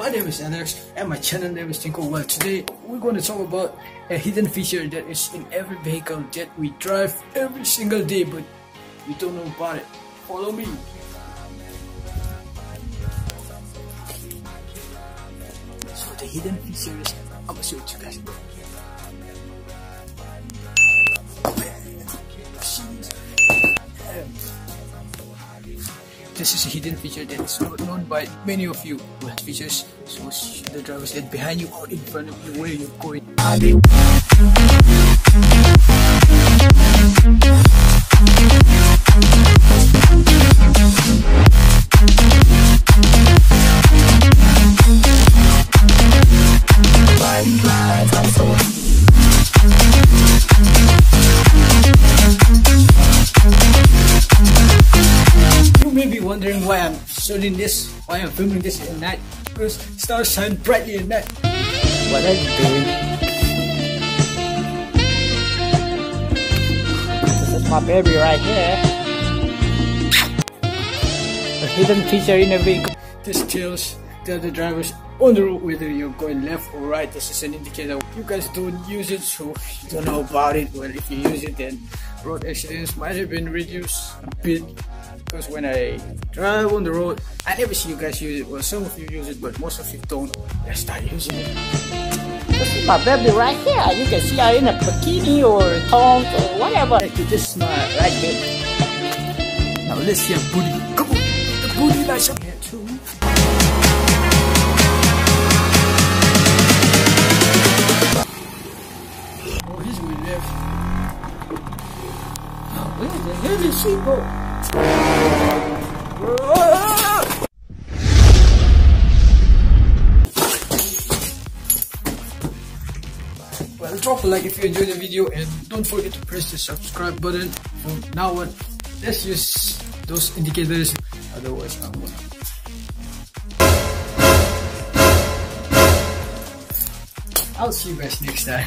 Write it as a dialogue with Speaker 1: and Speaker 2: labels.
Speaker 1: my name is Alex and my channel name is Tinko. Well, today we're going to talk about a hidden feature that is in every vehicle that we drive every single day, but we don't know about it. Follow me. So the hidden feature is, I'm gonna show it to you guys. This is a hidden feature that is not known by many of you. What features shows the driver's head behind you or in front of you where you're going. Wondering why I'm shooting this, why I'm filming this at night, because stars shine brightly at night. What are you doing?
Speaker 2: This is my baby right here. A hidden feature in a vehicle.
Speaker 1: This tells the other drivers on the road whether you're going left or right. This is an indicator. You guys don't use it, so you don't know about it. Well, if you use it, then road accidents might have been reduced a bit. Because when I drive on the road, I never see you guys use it. Well, some of you use it, but most of you don't. Let's start using it.
Speaker 2: This is my baby right here. You can see her in a bikini or thongs or whatever.
Speaker 1: This is my right here. Now let's see her booty. Come on, the booty lights up here too. Oh, he's going left. Oh, where the hell is she go? Well, drop a like if you enjoyed the video and don't forget to press the subscribe button. From now on, let's use those indicators, otherwise I won't. I'll see you guys next time.